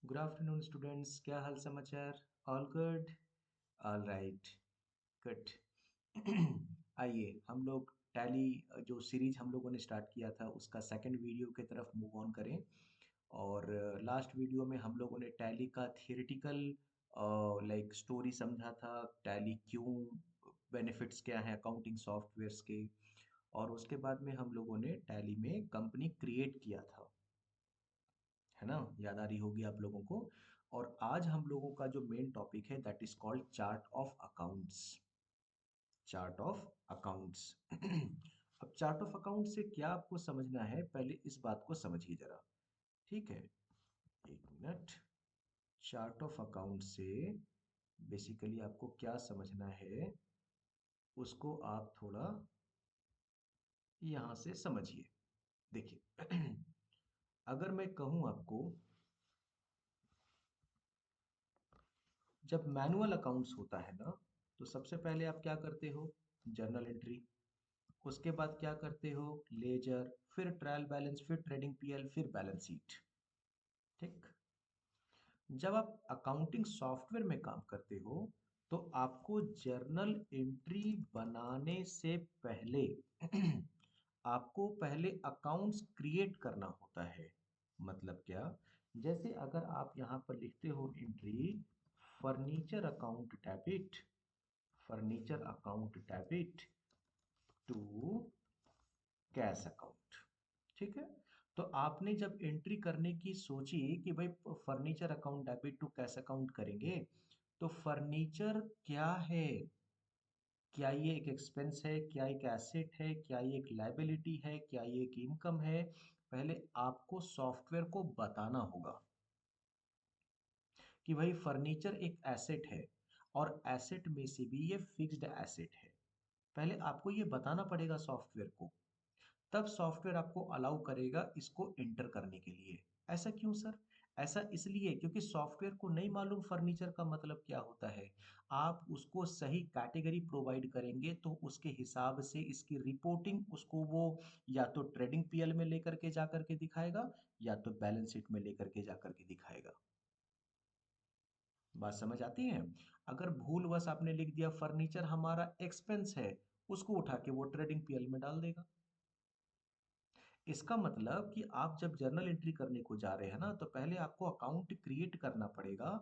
Good afternoon students, क्या हाल समाचार? All good? All right, good. आइए हम लोग टैली जो सीरीज हम लोगों ने स्टार्ट किया था उसका सेकंड वीडियो की तरफ मूव ऑन करें। और लास्ट वीडियो में हम लोगों ने टैली का थियोरेटिकल लाइक स्टोरी समझा था। टैली क्यों, बेनिफिट्स क्या हैं अकाउंटिंग सॉफ्टवेयर्स के। और उसके बाद में हम लोगों ने टैली में कंपनी क्रिएट किया था, है ना? याद आ रही होगी आप लोगों को। और आज हम लोगों का जो मेन टॉपिक है that is called chart of accounts. Chart of accounts. अब चार्ट ऑफ अकाउंट से क्या आपको समझना है, पहले इस बात को समझिए जरा। ठीक है, एक मिनट। चार्ट ऑफ अकाउंट से बेसिकली आपको क्या समझना है उसको आप थोड़ा यहाँ से समझिए। देखिए, अगर मैं कहूँ आपको, जब मैनुअल अकाउंट्स होता है ना, तो सबसे पहले आप क्या करते हो? Journal entry. उसके बाद क्या करते हो? लेजर, फिर ट्रायल बैलेंस, फिर ट्रेडिंग पीएल, फिर बैलेंस शीट। ठीक। जब आप अकाउंटिंग सॉफ्टवेयर में काम करते हो तो आपको जर्नल एंट्री बनाने से पहले आपको पहले अकाउंट्स क्रिएट करना होता है। मतलब क्या? जैसे अगर आप यहाँ पर लिखते हो entry furniture account debit, furniture account debit to cash account. ठीक है। तो आपने जब एंट्री करने की सोची कि भाई furniture account debit to cash account करेंगे, तो फर्नीचर क्या है? क्या ये एक एक्सपेंस है, क्या एक एसेट है, क्या ये एक लायबिलिटी है, क्या ये एक इनकम है? पहले आपको सॉफ्टवेयर को बताना होगा कि भाई फर्नीचर एक एसेट है और एसेट में से भी ये फिक्स्ड एसेट है। पहले आपको ये बताना पड़ेगा सॉफ्टवेयर को, तब सॉफ्टवेयर आपको अलाउ करेगा इसको एंटर करने के लिए। ऐसा क्यों सर? ऐसा इसलिए क्योंकि सॉफ्टवेयर को नहीं मालूम फर्नीचर का मतलब क्या होता है। आप उसको सही कैटेगरी प्रोवाइड करेंगे तो उसके हिसाब से इसकी रिपोर्टिंग उसको वो या तो ट्रेडिंग पीएल में लेकर के जा करके दिखाएगा या तो बैलेंस शीट में लेकर के जा करके दिखाएगा। बात समझ आती है? अगर भूलवश आपने लिख दिया फर्नीचर हमारा एक्सपेंस है, उसको उठा के वो ट्रेडिंग पीएल में डाल देगा। इसका मतलब कि आप जब जर्नल एंट्री करने को जा रहे हैं ना, तो पहले आपको अकाउंट क्रिएट करना पड़ेगा।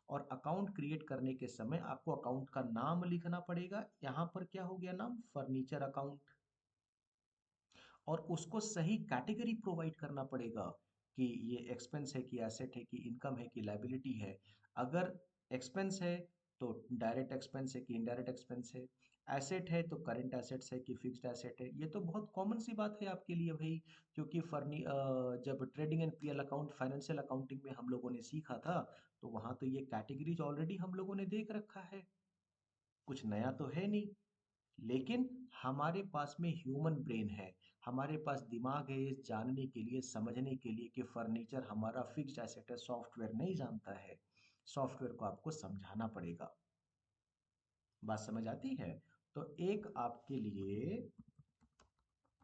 और अकाउंट क्रिएट करने के समय आपको अकाउंट का नाम लिखना पड़ेगा। यहाँ पर क्या हो गया नाम? Furniture account. और उसको सही कैटेगरी प्रोवाइड करना पड़ेगा कि ये एक्सपेंस है कि एसेट है कि इनकम है कि लायबिलिटी है। अगर एक्सपेंस है तो डायरेक्ट एक्सपेंस है कि इनडायरेक्ट एक्सपेंस है। एसेट है तो करंट एसेट्स है कि फिक्स्ड एसेट है। ये तो बहुत कॉमन सी बात है आपके लिए भाई, क्योंकि जब trading and PL account financial accounting में हम लोगों ने सीखा था, तो वहाँ तो ये कैटेगरीज ऑलरेडी हम लोगों ने देख रखा है। कुछ नया तो है नहीं। लेकिन हमारे पास में ह्यूमन ब्रेन है, हमारे पास दिमाग है ये जानने के लिए, समझने के लिए कि फर्नीचर हमारा फिक्स्ड एसेट है। सॉफ्टवेयर नहीं जानता है, सॉफ्टवेयर को आपको समझाना पड़ेगा। बात समझ आती है? तो एक आपके लिए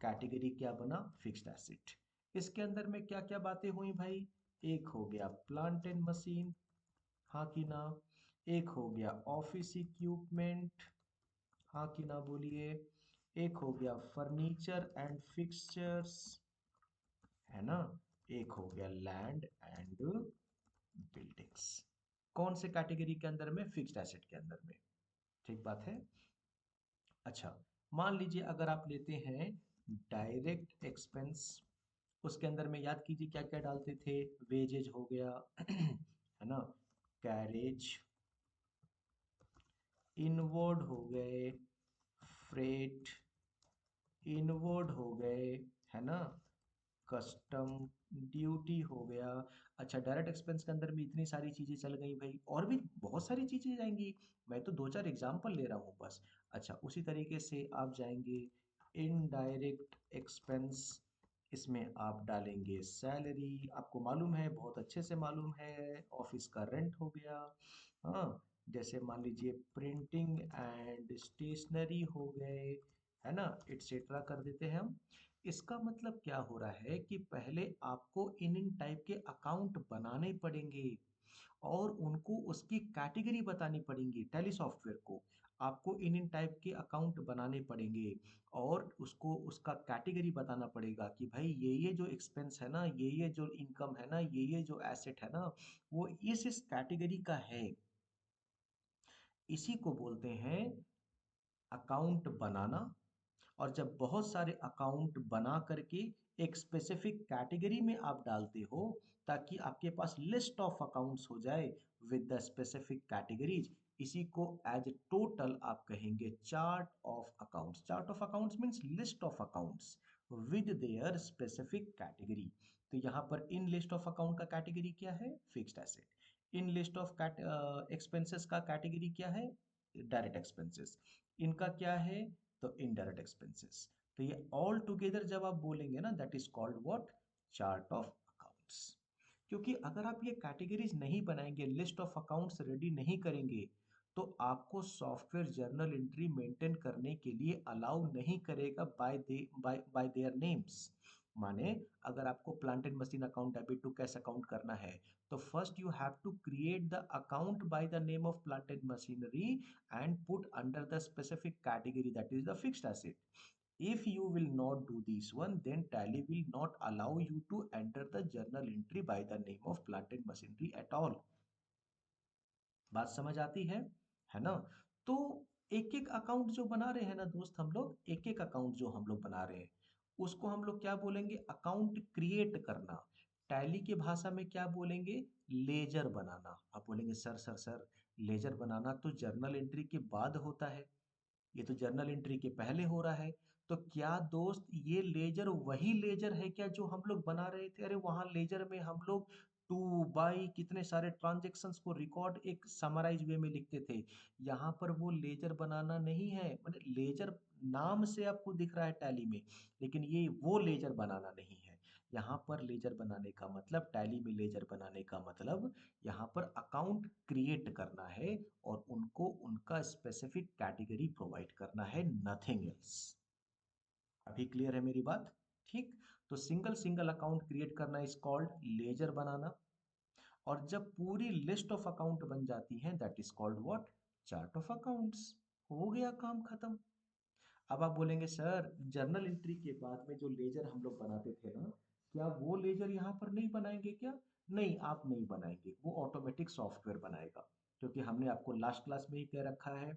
कैटेगरी क्या बना? Fixed asset. इसके अंदर में क्या क्या बातें हुई भाई? एक हो गया प्लांट एंड मशीन, हाँ कि ना? एक हो गया ऑफिस इक्विपमेंट, हाँ कि ना बोलिए? एक हो गया फर्नीचर एंड फिक्सचर्स, है ना? एक हो गया लैंड एंड बिल्डिंग्स। कौन से कैटेगरी के अंदर में? फिक्स्ड एसेट के अंदर में। ठीक बात है। अच्छा, मान लीजिए अगर आप लेते हैं डायरेक्ट एक्सपेंस, उसके अंदर में याद कीजिए क्या क्या डालते थे? वेजेज हो गया, है ना? कैरेज, इनवर्ड हो गए, फ्रेट, इनवर्ड हो गए, है ना? कस्टम ड्यूटी हो गया। अच्छा, डायरेक्ट एक्सपेंस के अंदर भी इतनी सारी चीजें चल गई भाई, और भी बहुत सारी चीजें जाएंगी। मैं तो दो चार एग्जांपल ले रहा हूँ बस। अच्छा, उसी तरीके से आप जाएंगे इनडायरेक्ट एक्सपेंस। इसमें आप डालेंगे सैलरी, आपको मालूम है, बहुत अच्छे से मालूम है, ऑफिस का रेंट हो गया। हाँ, जैसे मान लीजिए प्रिंटिंग एंड स्टेशनरी हो गए, है ना? एटसेट्रा कर देते हैं हम। इसका मतलब क्या हो रहा है कि पहले आपको इन टाइप के अकाउंट बनाने पड़ेंगे और उनको उसकी कैटेगरी बतानी पड़ेंगी। टैली सॉफ्टवेयर को आपको इन टाइप के अकाउंट बनाने पड़ेंगे और उसको उसका कैटेगरी बताना पड़ेगा कि भाई ये जो एक्सपेंस है ना, ये जो इनकम है ना, ये जो एसेट है ना, वो इस कैटेगरी का है। इसी को बोलते हैं अकाउंट बनाना। और जब बहुत सारे अकाउंट बना करके एक स्पेसिफिक कैटेगरी में आप डालते हो ताकि आपके पास लिस्ट ऑफ अकाउंट्स हो जाए विद द स्पेसिफिक कैटेगरीज, इसी को एज टोटल आप कहेंगे chart of accounts. Chart of accounts means list of accounts with their specific category. तो यहाँ पर इन लिस्ट ऑफ अकाउंट का कैटेगरी क्या है? Fixed asset. In list of expenses का कैटेगरी क्या है? Direct expenses. इनका क्या है? तो इनडायरेक्ट एक्सपेंसेस। तो ये ऑल टुगेदर जब आप बोलेंगे ना, that is called what? Chart of accounts. क्योंकि अगर आप ये कैटेगरीज नहीं बनाएंगे, लिस्ट ऑफ अकाउंट्स रेडी नहीं करेंगे, तो आपको सॉफ्टवेयर जर्नल एंट्री मेंटेन करने के लिए अलाउ नहीं करेगा बाय देयर नेम्स। माने अगर आपको plant and machine account, debit to cash account करना है, तो first you have to create the account by the name of plant and machinery and put under the specific category, that is the fixed asset. If you will not do this one, then Tally will not allow you to enter the journal entry by the name of plant and machinery at all. बात समझ आती है ना? तो एक एक account जो बना रहे हैं ना दोस्त, हम लोग एक एक अकाउंट जो हम लोग बना रहे हैं उसको हम लोग क्या बोलेंगे? अकाउंट क्रिएट करना। टैली की भाषा में क्या बोलेंगे? लेजर बनाना। आप बोलेंगे सर सर सर, लेजर बनाना तो जर्नल एंट्री के बाद होता है, ये तो जर्नल एंट्री के पहले हो रहा है। तो क्या दोस्त ये लेजर वही लेजर है क्या जो हम लोग बना रहे थे? अरे वहां लेजर में हम लोग टू बाई कितने सारे ट्रांजेक्शन्स को रिकॉर्ड एक समराइज वे में लिखते थे। यहाँ पर वो लेजर बनाना नहीं है। मतलब लेजर नाम से आपको दिख रहा है टैली में, लेकिन ये वो लेजर बनाना नहीं है। यहाँ पर लेजर बनाने का मतलब, टैली में लेजर बनाने का मतलब यहाँ पर अकाउंट क्रिएट करना है और उनको उनका स्पेसिफिक कैटेगरी प्रोवाइड करना है, नथिंग एल्स। अभी क्लियर है मेरी बात? ठीक। तो सिंगल सिंगल अकाउंट क्रिएट करना इज कॉल्ड लेजर बनाना। और जब पूरी लिस्ट ऑफ अकाउंट बन जाती है, that is called what? Chart of accounts. हो गया काम खत्म। अब आप बोलेंगे सर जर्नल एंट्री के बाद में जो लेजर हम लोग बनाते थे ना, क्या वो लेजर यहाँ पर नहीं बनाएंगे क्या? नहीं, आप नहीं बनाएंगे, वो ऑटोमेटिक सॉफ्टवेयर बनाएगा। क्योंकि हमने आपको लास्ट क्लास में ही कह रखा है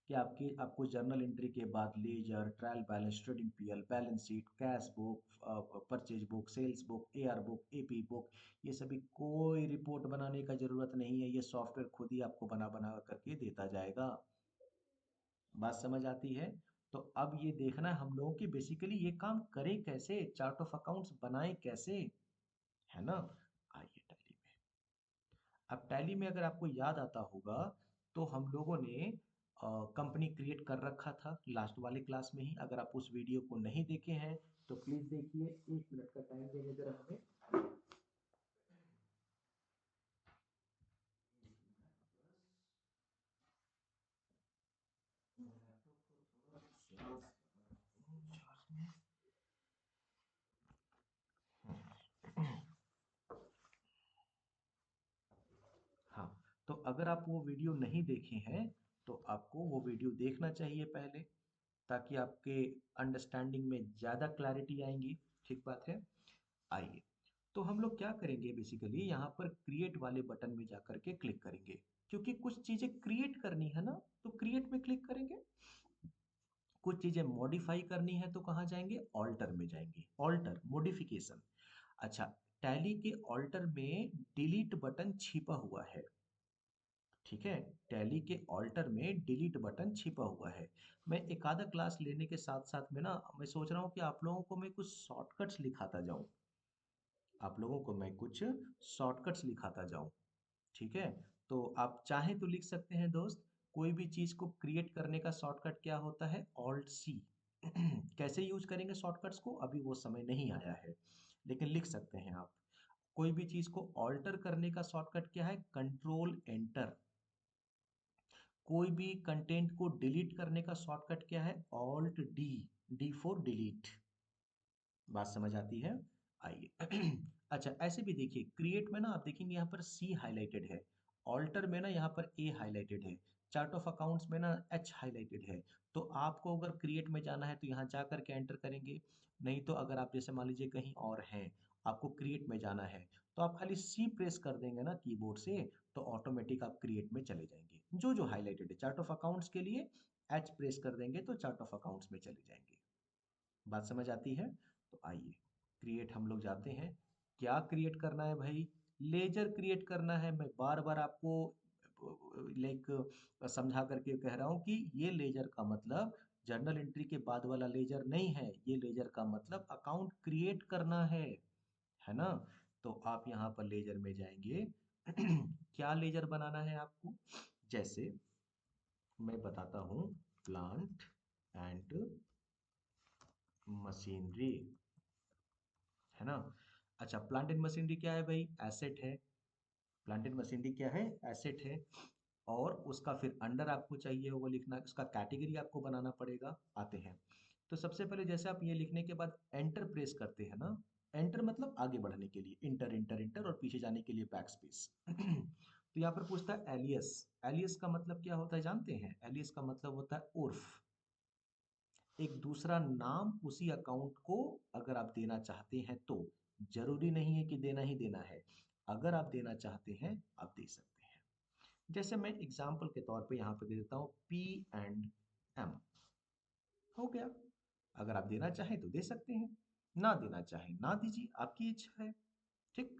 कि आपको जर्नल एंट्री के बाद ledger, trial balance, trading PL, balance sheet, cash book, purchase book, sales book, AR book, AP book, ये सभी कोई रिपोर्ट बनाने का जरूरत नहीं है। ये सॉफ्टवेयर खुद ही आपको बना बना करके देता जाएगा। बात समझ आती है? तो अब ये देखना है हम लोगों की बेसिकली ये काम करें कैसे, चार्ट ऑफ अकाउंट्स बनाएं कैसे, है ना? आइए टैली में। अब टैली में अगर आपको याद आता होगा तो हम लोगों ने कंपनी क्रिएट कर रखा था लास्ट वाले क्लास में ही। अगर आप उस वीडियो को नहीं देखे हैं तो प्लीज देखिए, 1 मिनट का टाइम देने जरा हमें। हाँ, तो अगर आप वो वीडियो नहीं देखे हैं तो आपको वो वीडियो देखना चाहिए पहले, ताकि आपके अंडरस्टैंडिंग में ज़्यादा क्लैरिटी आएंगी। ठीक बात है। आइए, तो हम लोग क्या करेंगे बेसिकली, यहाँ पर क्रिएट वाले बटन में जाकर के क्लिक करेंगे। क्योंकि कुछ चीज़ें क्रिएट करनी है ना, तो क्रिएट में क्लिक करेंगे। कुछ चीज़ें मॉडिफाई करनी है तो कहाँ जाएंगे? ऑल्टर में जाएंगे। Alter, modification. अच्छा, टैली के ऑल्टर में डिलीट बटन छिपा हुआ है। ठीक है, टैली के ऑल्टर में डिलीट बटन छिपा हुआ है। मैं एक आधा क्लास लेने के साथ साथ में ना, मैं सोच रहा हूँ कि आप लोगों को मैं कुछ शॉर्टकट्स लिखाता जाऊँ। आप लोगों को मैं कुछ शॉर्टकट्स लिखाता जाऊँ। ठीक है, तो आप चाहें तो लिख सकते हैं दोस्त। कोई भी चीज़ को क्रिएट करने का शॉर्टकट क्या होता है? Alt C. कैसे यूज करेंगे शॉर्टकट्स को अभी वो समय नहीं आया है, लेकिन लिख सकते हैं आप। कोई भी चीज़ को ऑल्टर करने का शॉर्टकट क्या है? Control enter. कोई भी कंटेंट को डिलीट करने का शॉर्टकट क्या है? Alt D. D for delete. बात समझ आती है? आइए। अच्छा, ऐसे भी देखिए क्रिएट में ना आप देखेंगे यहाँ पर सी हाइलाइटेड है, ऑल्टर में ना यहाँ पर ए हाइलाइटेड है, चार्ट ऑफ अकाउंट्स में ना एच हाइलाइटेड है। तो आपको अगर क्रिएट में जाना है तो यहाँ जा करके एंटर करेंगे, नहीं तो अगर आप जैसे मान लीजिए कहीं और हैं, आपको क्रिएट में जाना है, तो आप खाली सी प्रेस कर देंगे ना कीबोर्ड से, तो ऑटोमेटिक आप क्रिएट में चले जाएंगे। जो जो हाईलाइटेड है चार्ट ऑफ अकाउंट्स के लिए एच प्रेस कर देंगे तो चार्ट ऑफ अकाउंट्स में चले जाएंगे। बात समझ आती है? तो आइए क्रिएट हम लोग जाते हैं। क्या क्रिएट करना है भाई? लेजर क्रिएट करना है। मैं बार बार आपको लाइक समझा करके कह रहा हूँ कि ये लेजर का मतलब जर्नल एंट्री के बाद वाला लेजर नहीं है, ये लेजर का मतलब अकाउंट क्रिएट करना है ना? तो आप यहाँ पर लेजर में जाएंगे। क्या लेजर बनाना है आपको? जैसे मैं बताता हूँ, प्लांट एंड मशीनरी, है ना? अच्छा, प्लांट एंड मशीनरी क्या है भाई? एसेट है। प्लांट एंड मशीनरी क्या है? एसेट है। और उसका फिर अंडर आपको चाहिए होगा लिखना, उसका कैटेगरी आपको बनाना पड़ेगा। आते हैं, तो सबसे पहले जैसे आप ये लिखने के बाद एंटर प्रेस करते हैं ना, एंटर मतलब आगे बढ़ने के लिए, इंटर इंटर इंटर, और पीछे जाने के लिए बैक स्पेस। तो यहाँ पर पूछता है एलियस। एलियस का मतलब क्या होता है जानते हैं? एलियस का मतलब होता है उर्फ, एक दूसरा नाम उसी अकाउंट को अगर आप देना चाहते हैं तो। जरूरी नहीं है कि देना ही देना है, अगर आप देना चाहते हैं आप दे सकते हैं। जैसे मैं एग्जाम्पल के तौर पे यहाँ पे दे देता हूँ पी एंड एम, हो गया। अगर आप देना चाहें तो दे सकते हैं, ना देना चाहें ना दीजिए, आपकी इच्छा है। ठीक।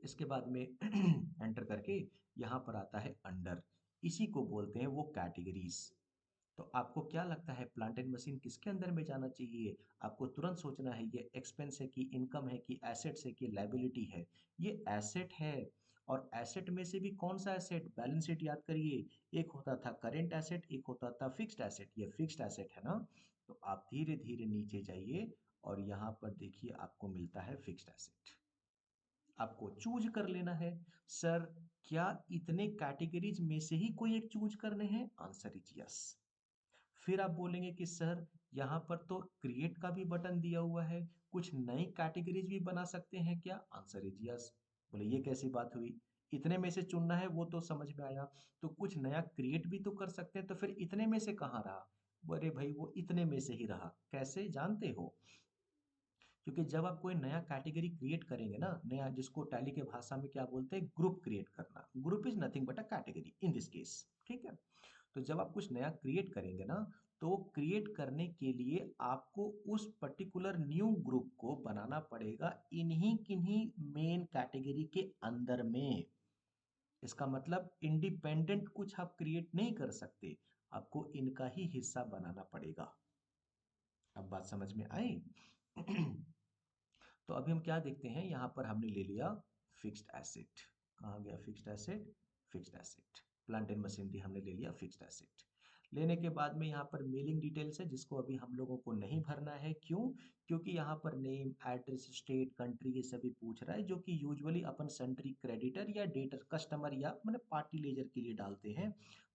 इसके बाद में एंटर करके यहाँ पर आता है अंडर, इसी को बोलते हैं वो कैटेगरीज। तो आपको क्या लगता है प्लांट एंड मशीन किसके अंदर में जाना चाहिए? आपको तुरंत सोचना है ये एक्सपेंस है कि इनकम है कि एसेट्स है कि लायबिलिटी है। ये एसेट है। और एसेट में से भी कौन सा एसेट? बैलेंस शीट याद करिए, एक होता था करेंट एसेट, एक होता था फिक्स्ड एसेट। ये फिक्स्ड एसेट है ना? तो आप धीरे धीरे नीचे जाइए और यहाँ पर देखिए आपको मिलता है फिक्स्ड एसेट। आपको चूज कर लेना है। सर, क्या इतने कैटेगरीज में से ही कोई एक चूज करने हैं? Answer is yes. फिर आप बोलेंगे कि सर यहाँ पर तो क्रिएट का भी बटन दिया हुआ है, कुछ नई कैटेगरीज भी बना सकते हैं क्या? Answer is yes. बोले ये कैसी बात हुई? इतने में से चुनना है वो तो समझ में आया, तो कुछ नया क्रिएट भी तो कर सकते हैं, तो फिर इतने में से कहाँ रहा? बोले भाई वो इतने में से ही रहा। कैसे जानते हो? क्योंकि जब आप कोई नया कैटेगरी क्रिएट करेंगे ना, नया, जिसको टैली के भाषा में क्या बोलते हैं, ग्रुप क्रिएट करना। Group is nothing but a category in this case. ठीक है? तो जब आप कुछ नया क्रिएट करेंगे ना, तो क्रिएट करने के लिए आपको उस पर्टिकुलर न्यू ग्रुप को बनाना पड़ेगा इन्हीं किन्हीं मेन कैटेगरी के अंदर में। इसका मतलब इंडिपेंडेंट कुछ आप क्रिएट नहीं कर सकते, आपको इनका ही हिस्सा बनाना पड़ेगा। अब बात समझ में आई? तो अभी हम क्या देखते हैं, यहाँ पर हमने ले लिया फिक्स्ड एसेट। कहाँ गया fixed asset? Fixed asset. Plant and machinery हमने ले लिया फिक्स्ड एसेट। लेने के बाद में यहाँ पर मेलिंग डिटेल्स है, जिसको अभी हम लोगों को नहीं भरना है। क्यों? क्योंकि यहाँ पर नेम, एड्रेस, स्टेट, कंट्री, ये सभी पूछ रहा है, जो कि यूजुअली अपन सेंट्री क्रेडिटर या डेटर, कस्टमर या मैंने पार्टी लेजर के लिए डालते हैं।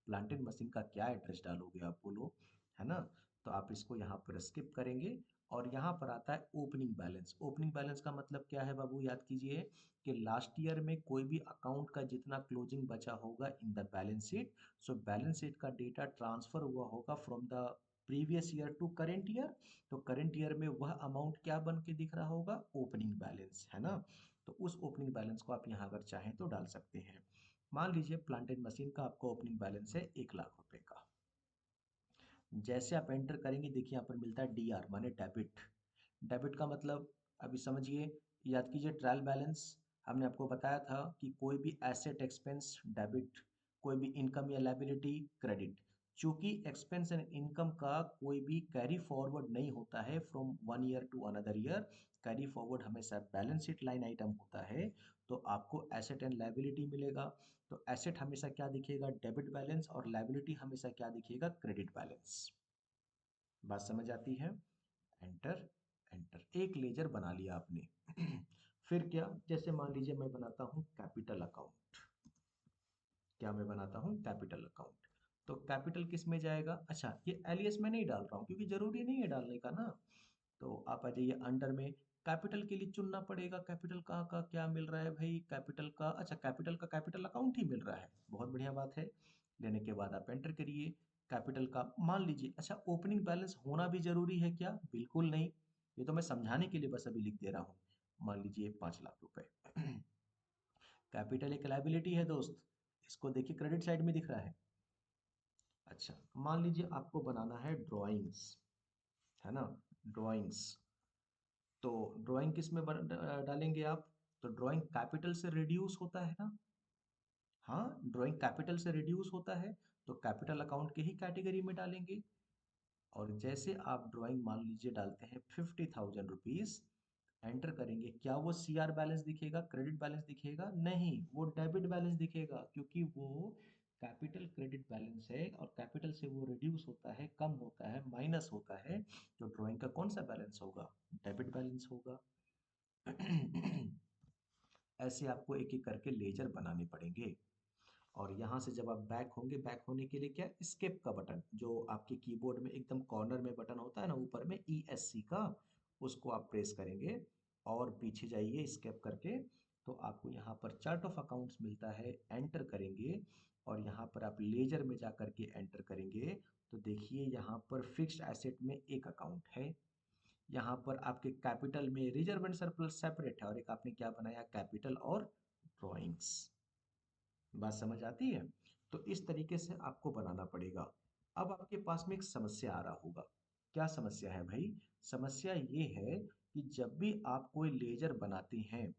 प्लांट एंड मशीन का क्या एड्रेस डालोगे आप बोलो, है ना? तो आप इसको यहाँ पर स्किप करेंगे। और यहाँ पर आता है ओपनिंग बैलेंस। ओपनिंग बैलेंस का मतलब क्या है बाबू? याद कीजिए कि लास्ट ईयर में कोई भी अकाउंट का जितना क्लोजिंग बचा होगा in the balance sheet, so balance sheet का डेटा ट्रांसफर हुआ होगा from the previous year to current year. तो करेंट ईयर में वह अमाउंट क्या बन के दिख रहा होगा? ओपनिंग बैलेंस, है ना? तो उस ओपनिंग बैलेंस को आप यहाँ अगर चाहें तो डाल सकते हैं। मान लीजिए प्लांट एंड मशीन का आपको ओपनिंग बैलेंस है 1 लाख रुपए का। जैसे आप एंटर करेंगे देखिए यहाँ पर मिलता है डी आर, माने डेबिट। डेबिट का मतलब अभी समझिए, याद कीजिए ट्रायल बैलेंस। हमने आपको बताया था कि कोई भी एसेट एक्सपेंस डेबिट, कोई भी इनकम या लायबिलिटी क्रेडिट। चूंकि एक्सपेंस एंड इनकम का कोई भी कैरी फॉरवर्ड नहीं होता है from one year to another year, carry forward हमेशा बैलेंस शीट लाइन आइटम होता है, तो आपको एसेट एंड लायबिलिटी मिलेगा। तो एसेट हमेशा क्या दिखेगा? डेबिट बैलेंस, और लायबिलिटी हमेशा क्या दिखेगा? Credit balance. बात समझ आती है? एंटर। एंटर, एक लेजर बना लिया आपने। फिर क्या? जैसे मान लीजिए मैं बनाता हूँ कैपिटल अकाउंट। क्या मैं बनाता हूँ? Capital account. तो कैपिटल किस में जाएगा? अच्छा, ये एलियस में नहीं डाल रहा हूँ क्योंकि जरूरी नहीं है डालने का ना। तो आप आ जाइए अंडर में, कैपिटल के लिए चुनना पड़ेगा, कैपिटल का क्या मिल रहा है भाई, कैपिटल का, अच्छा कैपिटल का कैपिटल अकाउंट ही मिल रहा है, बहुत बढ़िया बात है। लेने के बाद आप एंटर करिए कैपिटल का, मान लीजिए, अच्छा ओपनिंग बैलेंस होना भी जरूरी है क्या, बिल्कुल नहीं, ये तो मैं समझाने के लिए बस अभी लिख दे रहा हूँ। मान लीजिए 5 लाख रुपए। कैपिटल एक लायबिलिटी है दोस्त, इसको देखिए क्रेडिट साइड में दिख रहा है। अच्छा मान लीजिए आपको बनाना है ड्राइंग्स, है ना, ड्राइंग्स, तो ड्राइंग किस में डालेंगे आप, तो ड्राइंग कैपिटल से रिड्यूस होता है ना, हाँ ड्राइंग कैपिटल से रिड्यूस होता है, तो कैपिटल अकाउंट के ही कैटेगरी में डालेंगे। और जैसे आप ड्राइंग मान लीजिए डालते हैं 50,000 रुपीज, एंटर करेंगे, क्या वो सीआर बैलेंस दिखेगा, क्रेडिट बैलेंस दिखेगा, नहीं, वो डेबिट बैलेंस दिखेगा, क्योंकि वो कैपिटल क्रेडिट बैलेंस है और कैपिटल से वो रिड्यूस होता है, कम होता है, माइनस होता है, तो ड्राइंग का कौन सा बैलेंस होगा, डेबिट बैलेंस होगा। ऐसे आपको एक एक करके लेजर बनाने पड़ेंगे। और यहाँ से जब आप बैक होंगे, बैक होने के लिए क्या, स्केप का बटन जो आपके कीबोर्ड में एकदम कॉर्नर में बटन होता है ना ऊपर में, ESC का, उसको आप प्रेस करेंगे और पीछे जाइए स्केप करके, तो आपको यहाँ पर चार्ट ऑफ अकाउंट्स मिलता है, एंटर करेंगे और यहाँ पर आप लेजर में जा करके एंटर करेंगे, तो देखिए यहाँ पर फिक्स्ड एसेट में एक अकाउंट है, यहाँ पर आपके कैपिटल में रिजर्व एंड सरप्लस सेपरेट है, और एक आपने क्या बनाया, कैपिटल और ड्रॉइंग्स। बात समझ आती है, तो इस तरीके से आपको बनाना पड़ेगा। अब आपके पास में एक समस्या आ रहा होगा, क्या समस्या है भाई, समस्या ये है कि जब भी आप कोई लेजर बनाते हैं,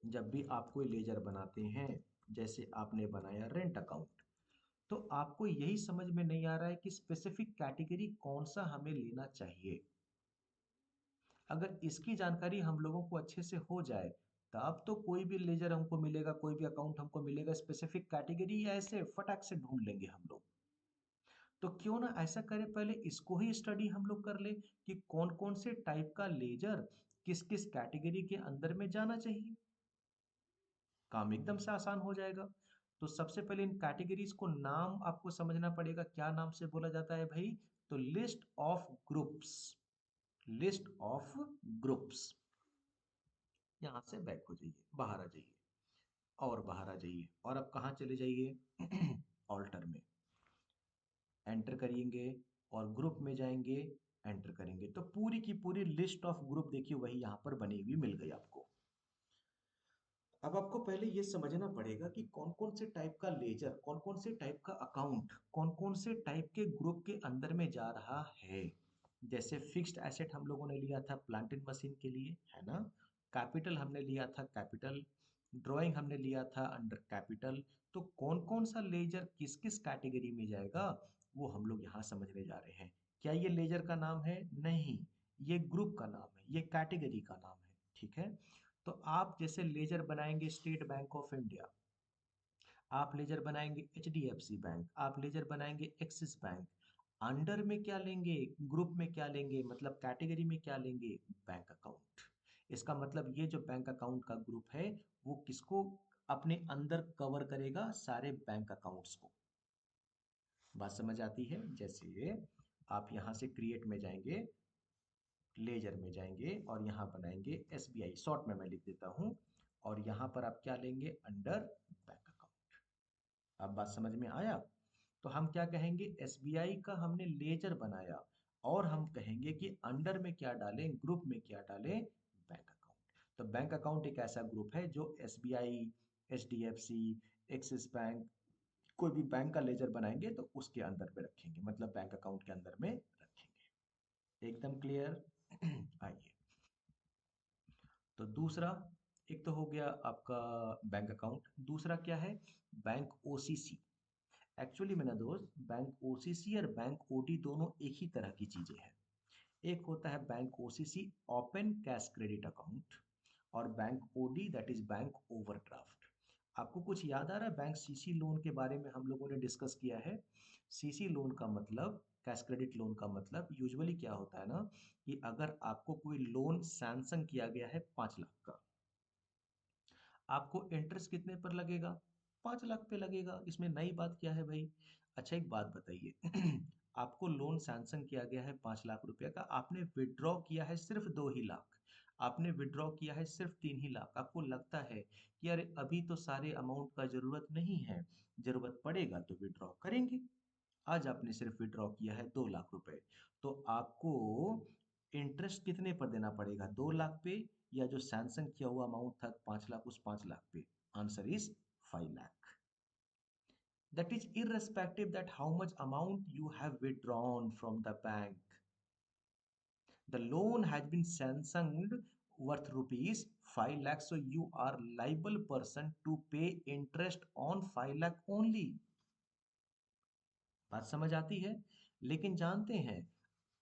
जब भी आप कोई लेजर बनाते हैं, जैसे आपने बनाया रेंट अकाउंट, तो आपको यही समझ में नहीं आ रहा है कि स्पेसिफिक कैटेगरी कौन सा हमें लेना चाहिए। अगर इसकी जानकारी हम लोगों को अच्छे से हो जाए, तब तो कोई भी लेजर हमको मिलेगा, कोई भी अकाउंट हमको मिलेगा, स्पेसिफिक कैटेगरी या ऐसे फटाक से ढूंढ लेंगे हम लोग। तो क्यों ना ऐसा करें, पहले इसको ही स्टडी हम लोग कर ले कि कौन कौन से टाइप का लेजर किस किस कैटेगरी के अंदर में जाना चाहिए, काम एकदम से आसान हो जाएगा। तो सबसे पहले इन कैटेगरीज को नाम आपको समझना पड़ेगा, क्या नाम से बोला जाता है भाई, तो list of groups, list of groups. यहाँ से बैक हो जाइए, बाहर आ जाइए और बाहर आ जाइए, और अब कहाँ चले जाइए, ऑल्टर में एंटर करेंगे और ग्रुप में जाएंगे, एंटर करेंगे, तो पूरी की पूरी लिस्ट ऑफ ग्रुप देखिए वही यहाँ पर बनी हुई मिल गई आपको। अब आपको पहले ये समझना पड़ेगा कि कौन कौन से टाइप का लेजर, कौन कौन से टाइप का अकाउंट, कौन कौन से टाइप के ग्रुप के अंदर में जा रहा है। जैसे फिक्स्ड एसेट हम लोगों ने लिया था प्लांट एंड मशीन के लिए, है ना, कैपिटल हमने लिया था कैपिटल, ड्राइंग हमने लिया था अंडर कैपिटल, तो कौन कौन सा लेजर किस किस कैटेगरी में जाएगा, वो हम लोग यहाँ समझने जा रहे हैं। क्या ये लेजर का नाम है, नहीं, ये ग्रुप का नाम है, ये कैटेगरी का नाम है, ठीक है। तो आप जैसे लेजर बनाएंगे स्टेट बैंक ऑफ इंडिया, आप लेजर बनाएंगे HDFC बैंक, आप लेजर बनाएंगे एक्सिस बैंक, अंडर में क्या लेंगे, ग्रुप में क्या लेंगे, मतलब कैटेगरी में क्या लेंगे, बैंक अकाउंट। इसका मतलब ये जो बैंक अकाउंट का ग्रुप है, वो किसको अपने अंदर कवर करेगा, सारे बैंक अकाउंट्स को। बात समझ आती है, जैसे आप यहाँ से क्रिएट में जाएंगे, लेजर में जाएंगे और यहाँ बनाएंगे SBI, शॉर्ट में मैं लिख देता हूँ, और यहाँ पर आप क्या लेंगे, अंडर बैंक अकाउंट। अब बात समझ में आया, तो हम क्या कहेंगे, SBI का हमने लेजर बनाया, और हम कहेंगे कि अंडर में क्या डालें, ग्रुप में क्या डालें, बैंक अकाउंट। तो बैंक अकाउंट एक ऐसा ग्रुप है जो SBI, HDFC, एक्सिस बैंक, कोई भी बैंक का लेजर बनाएंगे तो उसके अंदर में रखेंगे, मतलब बैंक अकाउंट के अंदर में रखेंगे। एकदम क्लियर। आइए, तो दूसरा, एक तो हो गया आपका बैंक अकाउंट, दूसरा क्या है, बैंक OCC। एक्चुअली मेरा दोस्त, बैंक OCC और बैंक OD दोनों एक ही तरह की चीजें हैं। एक होता है bank OCC, open cash credit account, और bank OD that is bank overdraft. आपको कुछ याद आ रहा है, बैंक CC लोन के बारे में हम लोगों ने डिस्कस किया है। CC लोन का मतलब, कैश क्रेडिट लोन का मतलब यूजुअली क्या होता है ना, कि अगर आपको कोई लोन सैंक्शन किया गया है 5 लाख का, आपको इंटरेस्ट कितने पर लगेगा, 5 लाख पे लगेगा, इसमें नई बात क्या है भाई। अच्छा एक बात बताइए, आपको लोन सैंक्शन किया गया है 5 लाख रुपए का, आपने विड्रॉ किया है सिर्फ 2 ही लाख, आपने विड्रॉ किया है सिर्फ 3 ही लाख, आपको लगता है कि अरे अभी तो सारे अमाउंट का जरूरत नहीं है, जरूरत पड़ेगा तो विड्रॉ करेंगे। आज आपने सिर्फ विड्रॉ किया है 2 लाख रुपए, तो आपको इंटरेस्ट कितने पर देना पड़ेगा, 2 लाख पे, या जो सैंक्शन किया हुआ अमाउंट था 5 लाख, उस 5 लाख पे? Answer is 5 lakh. That is irrespective that how much amount you have withdrawn from the bank. The loan has been sanctioned worth rupees 5 lakh, so you are liable person to pay interest on 5 lakh only. बात समझ आती है? लेकिन जानते हैं,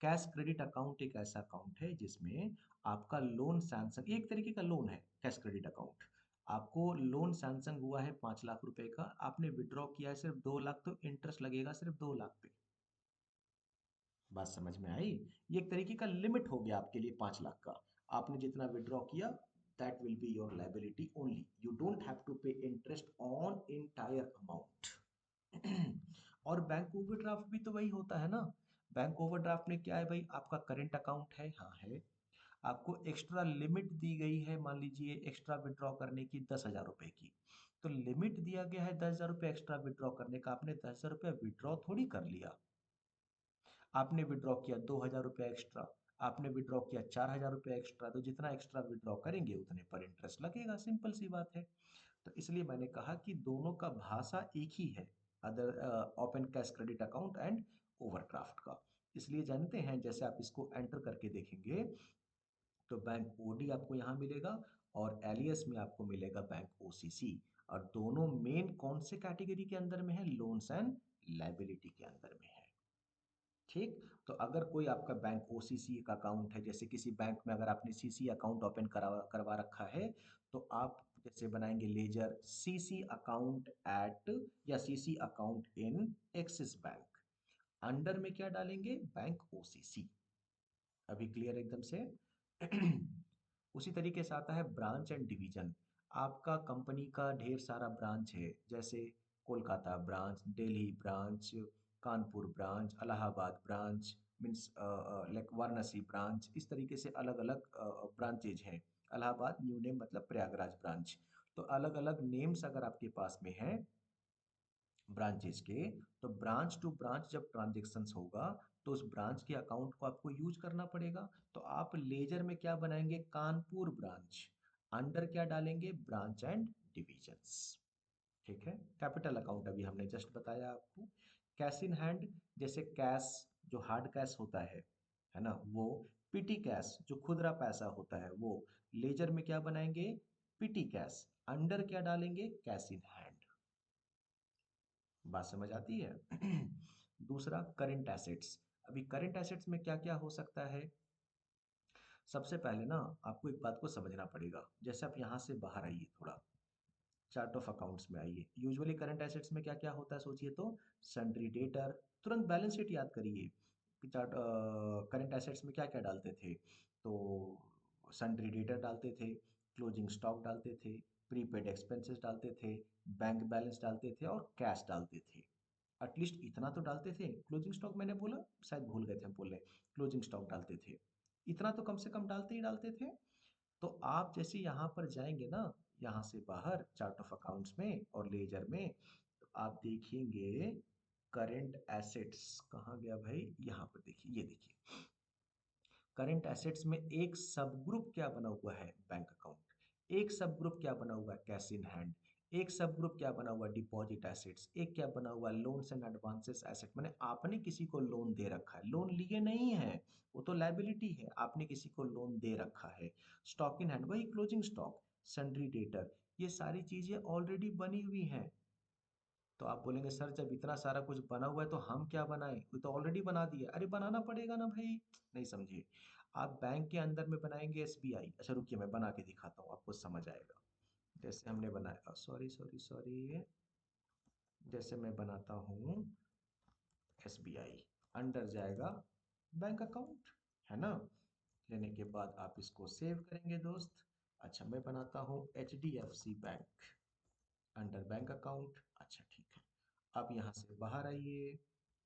cash credit account एक ऐसा account है जिसमें आपका लोन सैंक्शन, एक तरीके का लोन है कैश क्रेडिट अकाउंट। आपको लोन सैंक्शन हुआ है 5 लाख रुपए का, आपने विड्रॉ किया है सिर्फ 2 लाख, तो इंटरेस्ट लगेगा सिर्फ 2 लाख पे। बात समझ में आई? ये एक तरीके का लिमिट हो गया आपके लिए 5 लाख का। आपने जितना विड्रॉ किया, that will be your liability only, you don't have to pay interest on entire amount. और बैंक ओवरड्राफ्ट भी तो वही होता है ना। बैंक ओवरड्राफ्ट में क्या है भाई, आपका करंट अकाउंट है, हाँ है, आपको एक्स्ट्रा लिमिट दी गई है, मान लीजिए एक्स्ट्रा विड्रॉ करने की 10,000 रुपए की, तो लिमिट दिया गया है 10,000 रुपये एक्स्ट्रा विड्रॉ करने का, आपने 10,000 रुपये विड्रॉ थोड़ी कर लिया। आपने विड्रॉ किया 2,000 रुपये एक्स्ट्रा, आपने विड्रॉ किया 4,000 रुपये एक्स्ट्रा, तो जितना एक्स्ट्रा विड्रॉ करेंगे उतने पर इंटरेस्ट लगेगा, सिंपल सी बात है। तो इसलिए मैंने कहा कि दोनों का भाषा एक ही है, other open cash credit account and overdraft का। इसलिए जानते हैं, जैसे आप इसको एंटर करके देखेंगे तो बैंक ओडी आपको यहाँ मिलेगा, और एलियस में आपको मिलेगा बैंक ओसीसी, और दोनों मेन कौन से कैटेगरी के अंदर में है, लोन्स एंड लायबिलिटी के अंदर में है। ठीक, तो अगर कोई आपका बैंक ओसीसी का अकाउंट है, जैसे किसी बैंक में अगर आपने सीसी अकाउंट ओपन करवा रखा है, तो आप जैसे बनाएंगे लेजर सीसी अकाउंट एट, या CC account in axis bank, under में क्या डालेंगे, बैंक ओसीसी। अभी क्लियर एकदम से? उसी तरीके से आता है ब्रांच एंड डिवीजन। आपका कंपनी का ढेर सारा ब्रांच है, जैसे Kolkata branch, Delhi branch, Kanpur branch, Allahabad branch, means like Varanasi branch, इस तरीके से अलग अलग ब्रांचेज हैं। इलाहाबाद न्यू नेम मतलब प्रयागराज ब्रांच। तो अलग अलग नेम्स अगर आपके पास में हैं ब्रांचेस के, तो ब्रांच टू ब्रांच जब ट्रांजेक्शन्स होगा, तो उस ब्रांच के अकाउंट को आपको यूज करना पड़ेगा। तो आप लेजर में क्या बनाएंगे, कानपुर ब्रांच, अंडर क्या डालेंगे, ब्रांच एंड डिविजन्स। ठीक है, कैपिटल अकाउंट अभी हमने जस्ट बताया आपको। कैश इन हैंड, जैसे कैश जो हार्ड कैश होता है ना, वो, पीटी कैश जो खुदरा पैसा होता है वो, लेजर में क्या बनाएंगे, पीटी कैश, अंडर क्या डालेंगे, कैश इन हैंड। बात समझ आती है? दूसरा करंट एसेट्स। अभी करंट एसेट्स में क्या क्या हो सकता है, सबसे पहले ना आपको एक बात को समझना पड़ेगा। जैसे आप यहाँ से बाहर आइए थोड़ा, चार्ट ऑफ अकाउंट्स में आइए, यूजुअली करंट एसेट्स में क्या क्या होता है सोचिए तो, सन्ड्री डेटर, तुरंत बैलेंस शीट याद करिए कि चार्ट करंट एसेट्स में क्या क्या डालते थे, तो सन्ड्री डेटर डालते थे, क्लोजिंग स्टॉक डालते थे, प्रीपेड एक्सपेंसेस डालते थे, बैंक बैलेंस डालते थे, और कैश डालते थे। एटलीस्ट इतना तो डालते थे। क्लोजिंग स्टॉक मैंने बोला, शायद भूल गए थे हम बोलने, क्लोजिंग स्टॉक डालते थे, इतना तो कम से कम डालते ही डालते थे। तो आप जैसे यहाँ पर जाएंगे ना, यहाँ से बाहर चार्ट ऑफ अकाउंट्स में और लेजर में, तो आप देखेंगे करंट एसेट्स कहाँ गया भाई, यहाँ पर देखिए, ये देखिए करंट एसेट्स में एक सब ग्रुप क्या बना हुआ है, बैंक अकाउंट, एक सब ग्रुप क्या बना हुआ है, कैश इन हैंड, एक सब ग्रुप क्या बना हुआ है, डिपॉजिट एसेट्स, एक क्या बना हुआ है, लोन्स एंड एडवांसेस एसेट। मैंने आपने किसी को लोन दे रखा है, लोन लिए नहीं है, वो तो लायबिलिटी है, आपने किसी को लोन दे रखा है। स्टॉक इन हैंड वही क्लोजिंग स्टॉक, सन्ड्री डेटर, ये सारी चीजें ऑलरेडी बनी हुई हैं। तो आप बोलेंगे सर जब इतना सारा कुछ बना हुआ है तो हम क्या बनाएं, वो तो ऑलरेडी बना दिया। अरे बनाना पड़ेगा ना भाई, नहीं समझिए। आप बैंक के अंदर में बनाएंगे एसबीआई, अच्छा रुकिए मैं बना के दिखाता हूँ, आपको समझ आएगा। जैसे हमने बनाया, सॉरी सॉरी सॉरी, जैसे मैं बनाता हूँ एसबीआई, अंडर जाएगा बैंक अकाउंट, है ना। लेने के बाद आप इसको सेव करेंगे दोस्त। अच्छा मैं बनाता हूँ H D F C bank, under bank account. अच्छा ठीक है, अब यहाँ से बाहर आइए,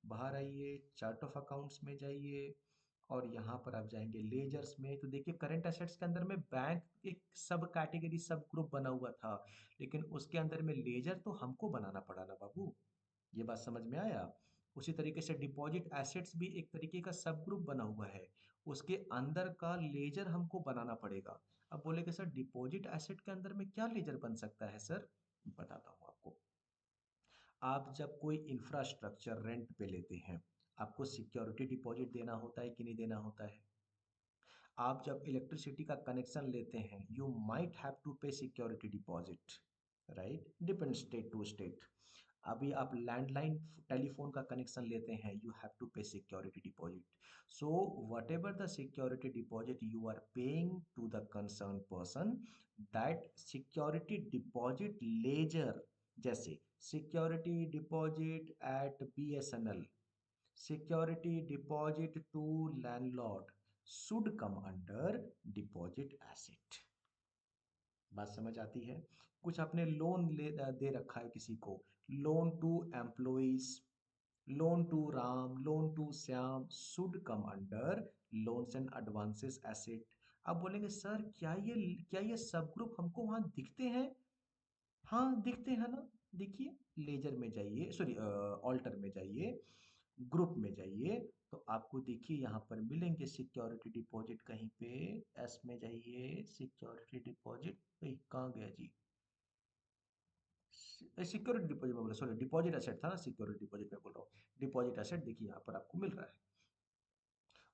बाहर आइए, चार्ट ऑफ अकाउंट्स में जाइए और यहाँ पर आप जाएंगे लेजर्स में। तो देखिए करंट एसेट्स के अंदर में बैंक एक सब कैटेगरी सब ग्रुप बना हुआ था, लेकिन उसके अंदर में लेजर तो हमको बनाना पड़ा ना बाबू। ये बात समझ में आया? उसी तरीके से डिपॉजिट एसेट्स भी एक तरीके का सब ग्रुप बना हुआ है, उसके अंदर का लेजर हमको बनाना पड़ेगा। अब बोलेगे सर डिपॉजिट एसेट के अंदर में क्या लेजर बन सकता है सर? बताता हूँ आपको। आप जब कोई इंफ्रास्ट्रक्चर रेंट पे लेते हैं, आपको सिक्योरिटी डिपॉजिट देना होता है कि नहीं देना होता है? आप जब इलेक्ट्रिसिटी का कनेक्शन लेते हैं, you might have to pay security deposit, right? Depend state to state. अभी आप लैंडलाइन टेलीफोन का कनेक्शन लेते हैं, you have to pay security deposit. So whatever the security deposit you are paying to the concern person, that security deposit ledger, जैसे security deposit at BSNL, security deposit to landlord should come under deposit asset। बात समझ आती है? कुछ आपने loan दे रखा है किसी को, loan to employees, loan to Ram, loan to Shyam, should come under loans and advances asset. आप बोलेंगे सर क्या ये सब ग्रुप हमको वहां दिखते हैं? हाँ दिखते हैं ना। देखिए लेजर में जाइए, सॉरी ऑल्टर में जाइए, ग्रुप में जाइए, तो आपको देखिए यहाँ पर मिलेंगे सिक्योरिटी डिपॉजिट कहीं पे। एस में जाइए, सिक्योरिटी डिपॉजिट, कहाँ गया जी? सिक्योरिटी डिपॉजिट में बोला, सॉरी डिपॉजिट एसेट था ना, सिक्योरिटी डिपॉजिट में बोल रहा हूँ। डिपॉजिट एसेट देखिए यहाँ पर आपको मिल रहा है।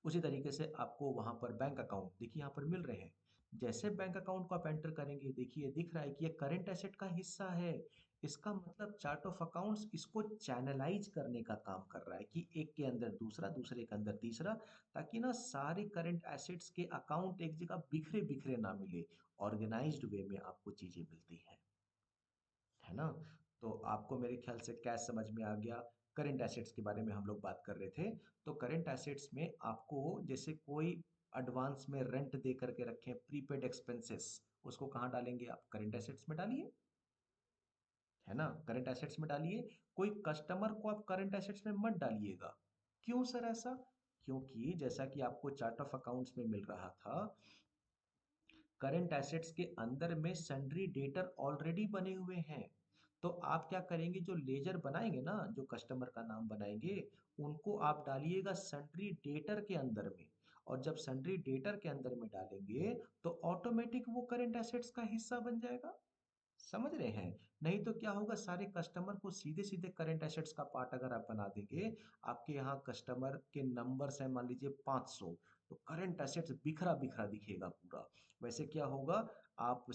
उसी तरीके से आपको वहां पर बैंक अकाउंट देखिए यहाँ पर मिल रहे हैं। जैसे बैंक अकाउंट को आप एंटर करेंगे, देखिए दिख रहा है कि ये करंट एसेट का हिस्सा है। इसका मतलब चार्ट ऑफ अकाउंट्स इसको चैनलाइज करने का काम कर रहा है कि एक के अंदर दूसरा, दूसरे के अंदर तीसरा, ताकि ना सारे करंट एसेट्स के अकाउंट एक जगह बिखरे बिखरे ना मिले, ऑर्गेनाइज्ड वे में आपको चीजें मिलती हैं, है ना? तो आपको मेरे ख्याल से कैश समझ में आ गया। करंट एसेट्स के बारे में हम लोग बात कर रहे थे। तो करंट एसेट्स में आपको जैसे कोई एडवांस में रेंट दे करके रखें, प्रीपेड एक्सपेंसेस, उसको कहाँ डालेंगे आप? करंट एसेट्स में डालिए, है ना? करंट एसेट्स में डालिए। कोई कस्टमर को आप करंट एसेट्स में मत डालिएगा। क्यों सर ऐसा? क्योंकि जैसा कि आपको चार्ट ऑफ अकाउंट्स में मिल रहा था, करंट एसेट्स के अंदर में सन्ड्री डेटर ऑलरेडी बने हुए हैं। तो आप क्या करेंगे, जो लेजर बनाएंगे ना, जो कस्टमर का नाम बनाएंगे, उनको आप डालिएगा सन्ड्री डेटर के अंदर में। और जब सन्ड्री डेटर के अंदर में डालेंगे तो ऑटोमेटिक वो करंट एसेट्स का हिस्सा बन जाएगा। समझ रहे हैं? नहीं तो क्या होगा, सारे कस्टमर को सीधे सीधे करंट एसेट्स का पार्ट अगर आप बना देंगे, आपके यहाँ कस्टमर के नंबर्स हैं मान लीजिए 500, तो करंट एसेट्स बिखरा बिखरा दिखेगा पूरा। वैसे क्या होगा, आप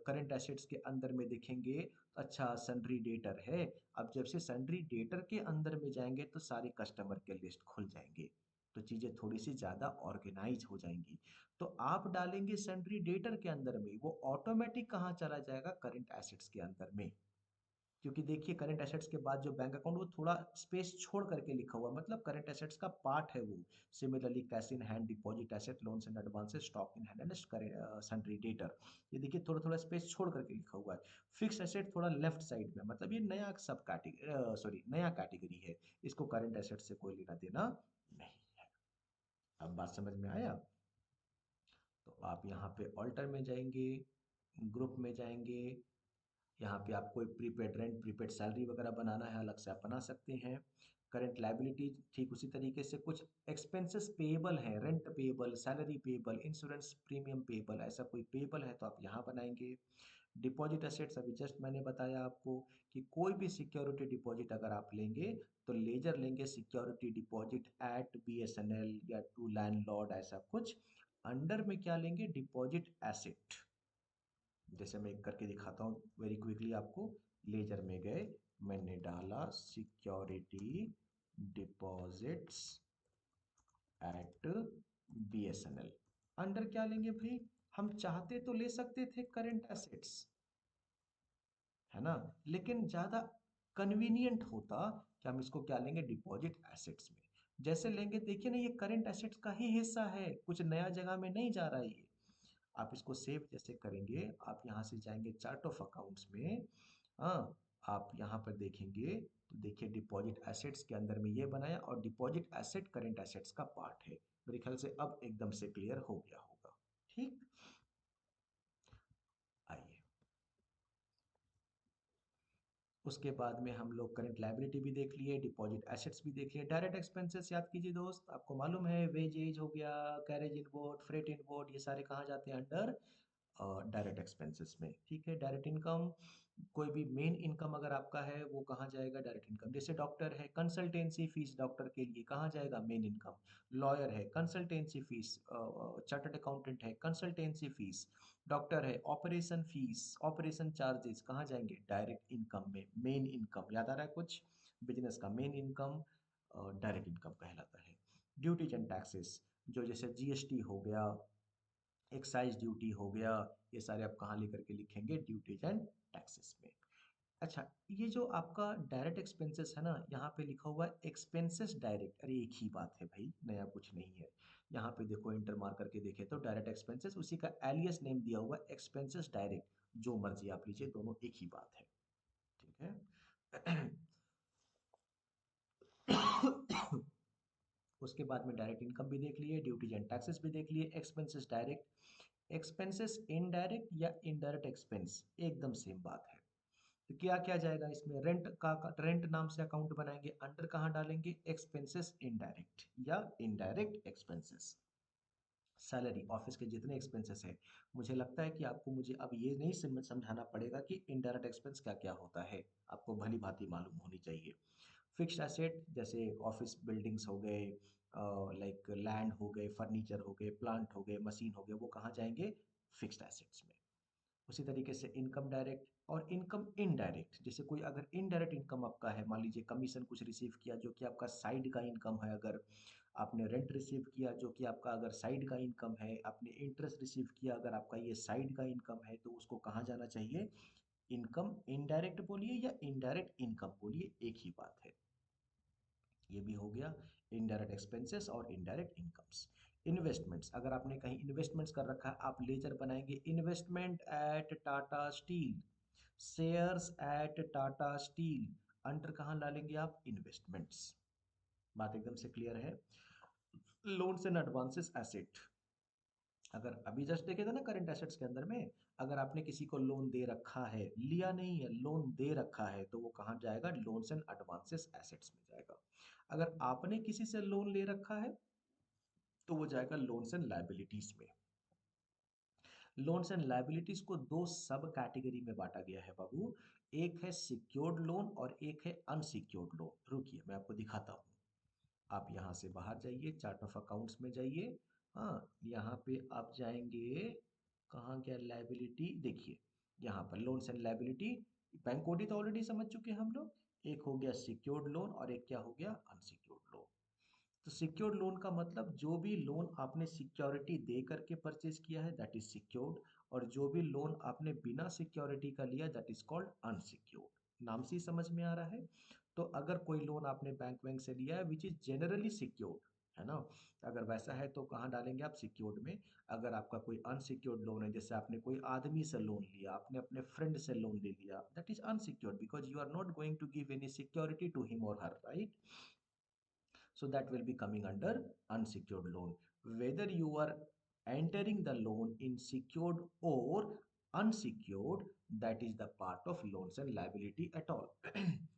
करंट एसेट्स के अंदर में देखेंगे, अच्छा सन्ड्री डेटर है। अब जब से सन्ड्री डेटर के अंदर में जाएंगे तो सारे कस्टमर के लिस्ट खुल जाएंगे, तो चीजें थोड़ी सी ज्यादा ऑर्गेनाइज हो जाएंगी। तो आप डालेंगे सन्ड्री डेटर के अंदर में, वो ऑटोमेटिक कहाँ चला जाएगा? करंट एसेट्स के अंदर में। क्योंकि देखिए करंट एसेट्स के बाद जो बैंक अकाउंट, वो थोड़ा स्पेस छोड़ करके लिखा हुआ, मतलब करंट एसेट्स का पार्ट है वो। Similarly cash in hand, deposit asset, loans and advances, stock in hand and sundry debtor, ये देखिए थोड़ा थोड़ा स्पेस छोड़ करके लिखा हुआ है। फिक्स एसेट थोड़ा लेफ्ट साइड में, मतलब ये नया सब कैटेगरी, सॉरी नया कैटेगरी है, इसको करंट एसेट से कोई लेना देना नहीं है। अब बात समझ में आया? तो आप यहाँ पे ऑल्टर में जाएंगे, ग्रुप में जाएंगे, यहाँ पे आप कोई प्रीपेड रेंट, प्रीपेड सैलरी वगैरह बनाना है अलग से आप बना सकते हैं। करंट लाइबिलिटी ठीक उसी तरीके से, कुछ एक्सपेंसेस पेएबल है, rent payable, salary payable, insurance premium payable, ऐसा कोई पेएबल है तो आप यहाँ बनाएंगे। डिपॉजिट एसेट्स अभी जस्ट मैंने बताया आपको कि कोई भी सिक्योरिटी डिपॉजिट अगर आप लेंगे तो लेजर लेंगे सिक्योरिटी डिपॉजिट एट BSNL या टू लैंडलॉर्ड, ऐसा कुछ। अंडर में क्या लेंगे? Deposit asset. जैसे मैं एक करके दिखाता हूँ वेरी क्विकली आपको। लेजर में गए, मैंने डाला security deposits at BSNL। Under क्या लेंगे भाई? हम चाहते तो ले सकते थे करंट एसेट्स, है ना, लेकिन ज्यादा कन्वीनियंट होता कि हम इसको क्या लेंगे? डिपॉजिट एसेट्स में। जैसे लेंगे देखिए ना, ये करंट एसेट्स का ही हिस्सा है, कुछ नया जगह में नहीं जा रहा है ये। आप इसको सेव जैसे करेंगे, आप यहाँ से जाएंगे चार्ट ऑफ अकाउंट्स में, हाँ, आप यहाँ पर देखेंगे तो देखिए डिपॉजिट एसेट्स के अंदर में ये बनाया और डिपॉजिट एसेट करंट एसेट्स का पार्ट है। मेरे ख्याल से अब एकदम से क्लियर हो गया होगा। ठीक, आइए उसके बाद में हम लोग करंट लायबिलिटी भी देख लिए, डिपॉजिट एसेट्स भी देख लिए। डायरेक्ट एक्सपेंसेस याद कीजिए दोस्त, आपको मालूम है वेजेज हो गया, कैरेज इनवर्ड, फ्रेट इनवर्ड, ये सारे कहाँ जाते हैं? अंडर डायरेक्ट एक्सपेंसेस में। ठीक है, डायरेक्ट इनकम, कोई भी मेन इनकम अगर आपका है वो कहाँ जाएगा? Direct income. जैसे डॉक्टर है, कंसल्टेंसी फीस डॉक्टर के लिए कहाँ जाएगा? Main income. लॉयर है, कंसल्टेंसी फीस, चार्टर्ड अकाउंटेंट है, कंसल्टेंसी फीस। डॉक्टर है, ऑपरेशन फीस, ऑपरेशन चार्जेस कहाँ जाएंगे? डायरेक्ट इनकम में। मेन इनकम याद आ रहा है कुछ? बिजनेस का मेन इनकम डायरेक्ट इनकम कहलाता है। ड्यूटीज एंड टैक्सेस, जो जैसे जीएसटी हो गया, एक्साइज ड्यूटी हो गया, ये सारे आप कहाँ लेकर के लिखेंगे? ड्यूटीज एंड टैक्सेस में। अच्छा, ये जो आपका डायरेक्ट एक्सपेंसेस है ना, यहाँ पे लिखा हुआ है एक्सपेंसेस डायरेक्ट। अरे एक ही बात है भाई, नया कुछ नहीं है। यहाँ पे देखो इंटर मार करके देखे तो डायरेक्ट एक्सपेंसेस, उसी का एलियस नेम दिया हुआ है एक्सपेंसेस डायरेक्ट। जो मर्जी आप लीजिए, दोनों एक ही बात है। ठीक है। उसके बाद में डायरेक्ट इनकम भी देख लिए, ड्यूटीज एंड टैक्सेस भी देख लिए, एक्सपेंसेस डायरेक्ट। एक्सपेंसेस इनडायरेक्ट या इनडायरेक्ट एक्सपेंस एकदम सेम बात है। तो क्या क्या जाएगा इसमें? रेंट का रेंट नाम से अकाउंट बनाएंगे, अंडर कहाँ डालेंगे? एक्सपेंसेस इनडायरेक्ट या इनडायरेक्ट एक्सपेंसेस। सैलरी, ऑफिस के जितने एक्सपेंसेस है, मुझे लगता है कि आपको मुझे अब ये नहीं समझाना पड़ेगा कि इनडायरेक्ट एक्सपेंस क्या क्या होता है, आपको भली भांति मालूम होनी चाहिए। फिक्स्ड एसेट जैसे ऑफिस बिल्डिंग्स हो गए, लाइक लैंड हो गए, फर्नीचर हो गए, प्लांट हो गए, मशीन हो गए, वो कहाँ जाएंगे? फिक्स्ड एसेट्स में। उसी तरीके से इनकम डायरेक्ट और इनकम इनडायरेक्ट। जैसे कोई अगर इनडायरेक्ट इनकम आपका है, मान लीजिए कमीशन कुछ रिसीव किया जो कि आपका साइड का इनकम है, अगर आपने रेंट रिसीव किया जो कि आपका अगर साइड का इनकम है, आपने इंटरेस्ट रिसीव किया अगर आपका ये साइड का इनकम है, तो उसको कहाँ जाना चाहिए? इनकम इनडायरेक्ट बोलिए या इनडायरेक्ट इनकम बोलिए, एक ही बात है। ये भी हो गया इनडायरेक्ट एक्सपेंसेस और इनडायरेक्ट इनकम्स। इन्वेस्टमेंट्स, अगर आपने कहीं इन्वेस्टमेंट्स कर रखा है, आप लेजर बनाएंगे investment at Tata steel, shares at Tata steel, under कहाँ डालेंगे आप? इन्वेस्टमेंट्स। बात एकदम से क्लियर है। लोन्स एंड एडवांसेस एसेट, अगर अभी जस्ट देखे थे ना करंट एसेट्स के अंदर में, अगर आपने किसी को लोन दे रखा है, लिया नहीं है, लोन दे रखा है, तो वो कहाँ जाएगा? लोन्स एंड एडवांसेस एसेट्स में जाएगा। अगर आपने किसी से लोन ले रखा है तो वो जाएगा लोन्स एंड लायबिलिटीज में। लोन्स एंड लायबिलिटीज को दो सब कैटेगरी में बांटा गया है बाबू। एक है सिक्योर्ड लोन और एक है अनसिक्योर्ड लोन। रुकिए मैं आपको दिखाता हूँ। आप यहाँ से बाहर जाइए, चार्ट ऑफ अकाउंट्स में जाइए। हाँ, यहाँ पे आप जाएंगे, कहाँ गया लायबिलिटी? देखिए यहाँ पर loans and liability, bank OD तो ऑलरेडी समझ चुके हैं हम लोग। एक हो गया सिक्योर्ड लोन और एक क्या हो गया? Unsecured loan. तो सिक्योर्ड लोन का मतलब जो भी लोन आपने सिक्योरिटी दे करके परचेज किया है दैट इज सिक्योर्ड, और जो भी लोन आपने बिना सिक्योरिटी का लिया दैट इज कॉल्ड अनसिक्योर्ड। नाम से ही समझ में आ रहा है। तो अगर कोई लोन आपने बैंक बैंक से लिया है विच इज जनरली सिक्योर्ड, है ना, अगर वैसा है तो कहाँ डालेंगे आप? सिक्योर्ड में। अगर आपका कोई अनसिक्योर्ड लोन है, जैसे आपने कोई आदमी से लोन लिया, आपने अपने फ्रेंड से लोन ले लिया, that is unsecured because you are not going to give any security to him और her, right? So that will be coming under unsecured loan. Whether you are entering the loan in secured or unsecured, that is the part of loans and liability at all.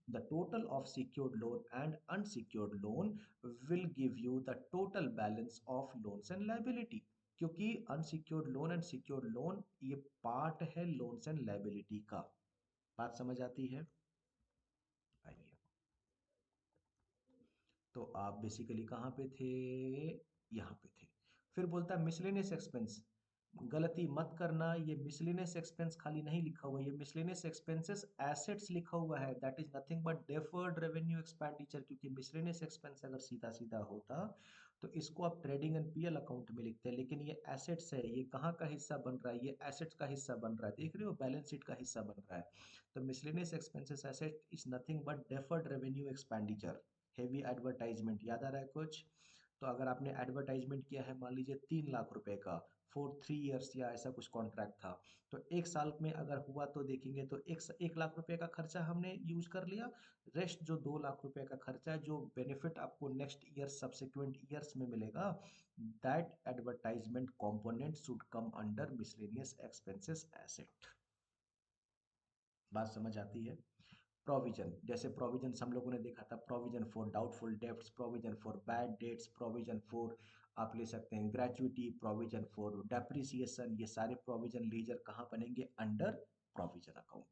The total of secured loan and unsecured loan will give you the total balance of loans and liability. क्योंकि unsecured loan and secured loan ये part है loans and liability का। बात समझ आती है? आइए, तो आप बेसिकली कहाँ पे थे? यहाँ पे थे। फिर बोलता है मिसलेनियस एक्सपेंस। गलती मत करना, ये मिसलेनियस एक्सपेंस खाली नहीं लिखा हुआ, ये मिसलेनियस एक्सपेंसेस एसेट्स लिखा हुआ है, that is nothing but deferred revenue expenditure. क्योंकि मिसलेनियस एक्सपेंस अगर सीधा सीधा होता तो इसको आप ट्रेडिंग एंड पीएल अकाउंट में लिखते हैं, लेकिन ये एसेट्स है, ये कहाँ का हिस्सा बन रहा है? ये एसेट्स का हिस्सा बन रहा है, देख रहे हो, बैलेंस शीट का हिस्सा बन रहा है। तो miscellaneous expenses asset is nothing but deferred revenue expenditure. Heavy advertisement याद आ रहा है कुछ? तो अगर आपने एडवर्टाइजमेंट किया है मान लीजिए 3 लाख रुपए का, फॉर 3 इयर्स या ऐसा कुछ कॉन्ट्रैक्ट था। तो 1 साल में अगर हुआ तो देखेंगे तो 1 लाख रुपए का खर्चा हमने यूज कर लिया। रेस्ट जो 2 लाख रुपए का खर्चा है, जो बेनिफिट आपको नेक्स्ट ईयर सब्सिक्वेंट ईयर्स में मिलेगा, that advertisement component should come under miscellaneous expenses asset. बात समझ आती है? प्रोविजन, जैसे प्रोविजन हम लोगों ने देखा था, provision for doubtful debts, provision for bad debts, provision for आप ले सकते हैं ग्रेचुइटी, प्रोविजन फॉर डेप्रिसिएशन, ये सारे प्रोविजन लेजर कहाँ बनेंगे? Under provision account.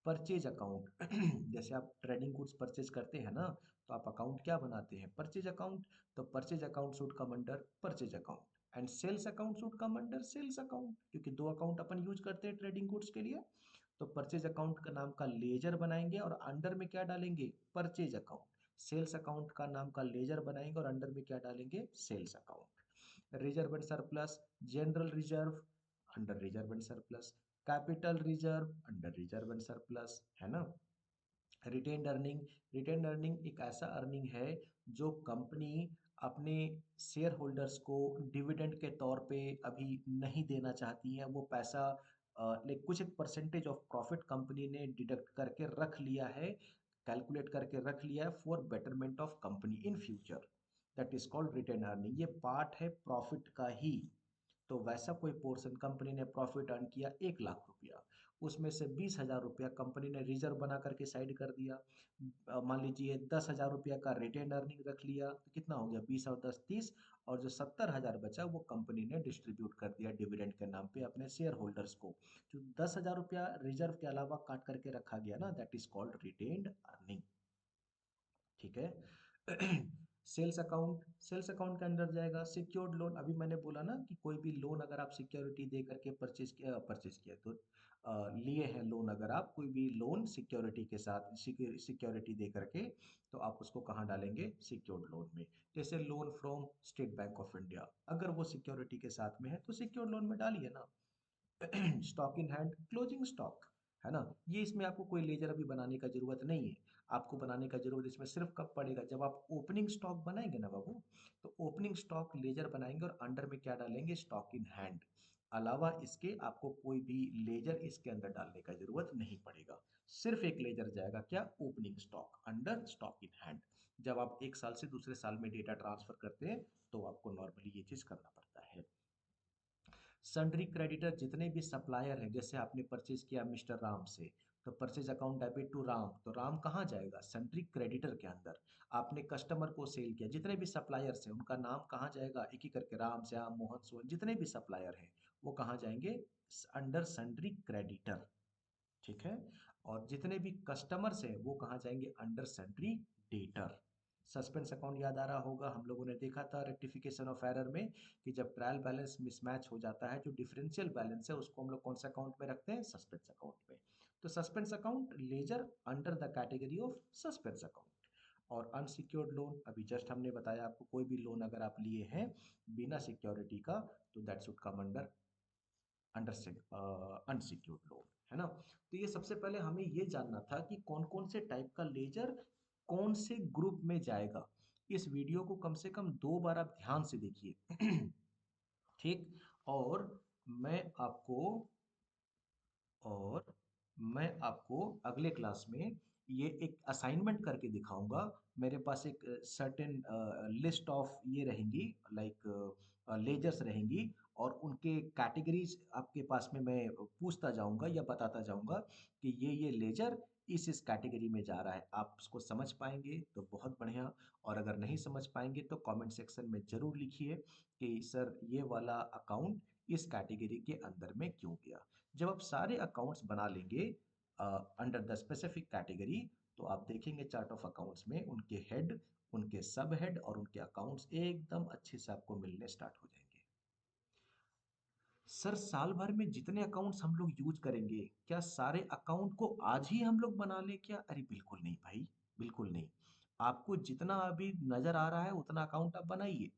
Purchase account जैसे आप ट्रेडिंग गुड्स परचेज करते हैं ना, तो आप अकाउंट क्या बनाते हैं? Purchase account. तो purchase account should come under purchase account and sales account should come under sales account, क्योंकि दो अकाउंट अपन यूज करते हैं ट्रेडिंग गुड्स के लिए। तो परचेज अकाउंट का नाम का लेजर बनाएंगे और अंडर में क्या डालेंगे? Purchase account. सेल्स अकाउंट का नाम का लेजर बनाएंगे और अंडर में क्या डालेंगे? Sales account. Reserve and surplus, general reserve under reserve and surplus, capital reserve under reserve and surplus, है ना। रिटेन्ड अर्निंग, रिटेन्ड अर्निंग एक ऐसा अर्निंग है जो कंपनी अपने शेयर होल्डर्स को डिविडेंड के तौर पे अभी नहीं देना चाहती है। वो पैसा लाइक कुछ एक परसेंटेज ऑफ प्रॉफिट कंपनी ने डिडक्ट करके रख लिया है, कैलकुलेट करके रख लिया है for betterment of company in future. That is called retain earning. ये पार्ट है प्रॉफिट का ही। तो वैसा कोई पोर्शन कंपनी ने प्रॉफिट अर्न किया 1 लाख रुपया, उसमें से 20,000 रुपया कंपनी ने रिजर्व बना करके साइड कर दिया। मान लीजिए 10,000 रुपया का रिटेन अर्निंग रख लिया, तो कितना हो गया? 20 और 10 30। और जो 70,000 बचा वो कंपनी ने डिस्ट्रीब्यूट कर दिया डिविडेंड के नाम पे अपने शेयर होल्डर्स को। जो 10,000 रुपया रिजर्व के अलावा काट करके रखा गया ना, that is called retained earning. ठीक है। सेल्स अकाउंट, सेल्स अकाउंट के अंदर जाएगा सिक्योर्ड लोन। अभी मैंने बोला ना कि कोई भी लोन अगर आप सिक्योरिटी दे करके परचेज किया तो लिए हैं लोन, अगर आप कोई भी लोन सिक्योरिटी के साथ सिक्योरिटी दे करके, तो आप उसको कहाँ डालेंगे? सिक्योर्ड लोन में। जैसे loan from state bank of India, अगर वो सिक्योरिटी के साथ में है तो सिक्योर्ड लोन में डालिए ना। Stock in hand, closing stock, है ना। ये इसमें आपको कोई लेजर अभी बनाने का जरूरत नहीं है। आपको बनाने का जरूरत इसमें सिर्फ कब पड़ेगा? जब आप ओपनिंग स्टॉक बनाएंगे ना बाबू, तो ओपनिंग स्टॉक लेजर बनाएंगे और अंडर में क्या डालेंगे? Stock in hand. अलावा इसके आपको कोई भी लेजर इसके अंदर डालने का जरूरत नहीं पड़ेगा। सिर्फ एक लेजर जाएगा, क्या? Opening stock under stock in hand. जब आप एक साल से दूसरे साल में डेटा ट्रांसफर करते हैं तो आपको नॉर्मली ये चीज करना पड़ता है। सन्ड्री क्रेडिटर, जितने भी सप्लायर हैं, जैसे आपने परचेज किया मिस्टर राम से, तो purchase account debit to Ram, तो राम कहाँ जाएगा? सन्ड्री क्रेडिटर के अंदर। आपने कस्टमर को सेल किया, जितने भी सप्लायर्स हैं उनका नाम कहाँ जाएगा? एक ही करके राम, श्याम, मोहन, सोहन, जितने भी सप्लायर हैं वो कहाँ जाएंगे? Under sundry creditor. ठीक है। और जितने भी कस्टमर्स हैं वो कहाँ जाएंगे? Under sundry debtor. Suspense account याद आ रहा होगा, हम लोगों ने देखा था रेक्टिफिकेशन ऑफ एरर में कि जब ट्रायल बैलेंस मिसमैच हो जाता है, जो डिफरेंशियल बैलेंस है उसको हम लोग कौन सा अकाउंट में रखते हैं? सस्पेंस अकाउंट में। तो suspense account laser under the category of suspense account. और अनसिक्योर्ड लोन, अभी जस्ट हमने बताया आपको, कोई भी लोन अगर आप लिए हैं बिना सिक्योरिटी का, तो that should come under under unsecured loan, है ना। तो ये सबसे पहले हमें ये जानना था कि कौन कौन से टाइप का लेजर कौन से ग्रुप में जाएगा। इस वीडियो को कम से कम 2 बार आप ध्यान से देखिए। ठीक। और मैं आपको और मैं आपको अगले क्लास में ये एक असाइनमेंट करके दिखाऊंगा। मेरे पास एक सर्टेन लिस्ट ऑफ ये रहेंगी, लाइक लेजर्स रहेंगी, और उनके कैटेगरीज आपके पास में मैं पूछता जाऊंगा या बताता जाऊंगा कि ये लेजर इस कैटेगरी में जा रहा है। आप उसको समझ पाएंगे तो बहुत बढ़िया, और अगर नहीं समझ पाएंगे तो कमेंट सेक्शन में जरूर लिखिए कि सर ये वाला अकाउंट इस कैटेगरी के अंदर में क्यों गया। जब आप सारे अकाउंट्स बना लेंगे अंडर द स्पेसिफिक कैटेगरी, तो आप देखेंगे चार्ट ऑफ अकाउंट्स में उनके हेड, उनके सब हेड और उनके अकाउंट्स एकदम अच्छे से आपको मिलने स्टार्ट हो जाएंगे। सर साल भर में जितने अकाउंट्स हम लोग यूज करेंगे, क्या सारे अकाउंट को आज ही हम लोग बना ले क्या? अरे बिल्कुल नहीं भाई, बिल्कुल नहीं। आपको जितना अभी नजर आ रहा है उतना अकाउंट आप बनाइए।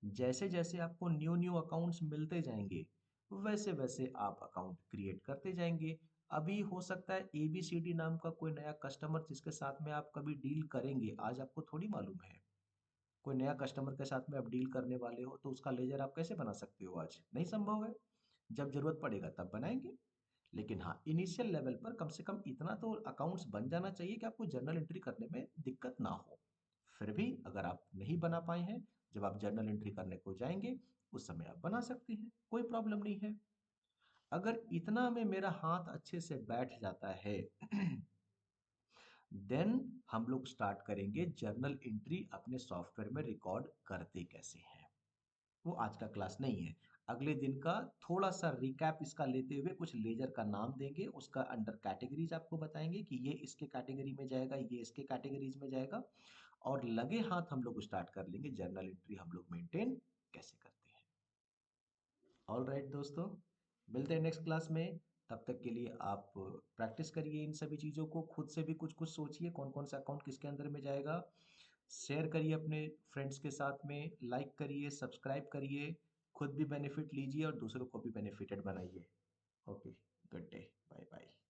जैसे जैसे आपको न्यू न्यू अकाउंट्स मिलते जाएंगे, वैसे वैसे आप अकाउंट क्रिएट करते जाएंगे। अभी हो सकता है ABCD नाम का कोई नया कस्टमर जिसके साथ में आप कभी डील करेंगे, आज आपको थोड़ी मालूम है। कोई नया कस्टमर के साथ में आप डील करने वाले हो तो उसका लेजर आप कैसे बना सकते हो आज? नहीं संभव है। जब ज़रूरत पड़ेगा तब बनाएँगे। लेकिन हाँ, इनिशियल लेवल पर कम से कम इतना तो अकाउंट्स बन जाना चाहिए कि आपको जर्नल एंट्री करने में दिक्कत ना हो। फिर भी अगर आप नहीं बना पाए हैं, जब आप जर्नल एंट्री करने को जाएँगे, उस समय आप बना सकते हैं, कोई प्रॉब्लम नहीं है। अगर इतना में मेरा हाथ अच्छे से बैठ जाता है देन हम लोग स्टार्ट करेंगे जर्नल एंट्री अपने सॉफ्टवेयर में रिकॉर्ड करते कैसे हैं। वो आज का क्लास नहीं है। अगले दिन का थोड़ा सा रिकैप इसका लेते हुए कुछ लेजर का नाम देंगे, उसका अंडर कैटेगरीज आपको बताएंगे कि ये इसके कैटेगरी में जाएगा, ये इसके कैटेगरीज में जाएगा, और लगे हाथ हम लोग स्टार्ट कर लेंगे जर्नल एंट्री हम लोग मेंटेन कैसे करते हैं। ऑल राइट दोस्तों, मिलते हैं नेक्स्ट क्लास में। तब तक के लिए आप प्रैक्टिस करिए इन सभी चीज़ों को, खुद से भी कुछ कुछ सोचिए कौन कौन सा अकाउंट किसके अंदर में जाएगा। शेयर करिए अपने फ्रेंड्स के साथ में, लाइक करिए, सब्सक्राइब करिए, खुद भी बेनिफिट लीजिए और दूसरों को भी बेनिफिटेड बनाइए। Okay, good day, bye bye.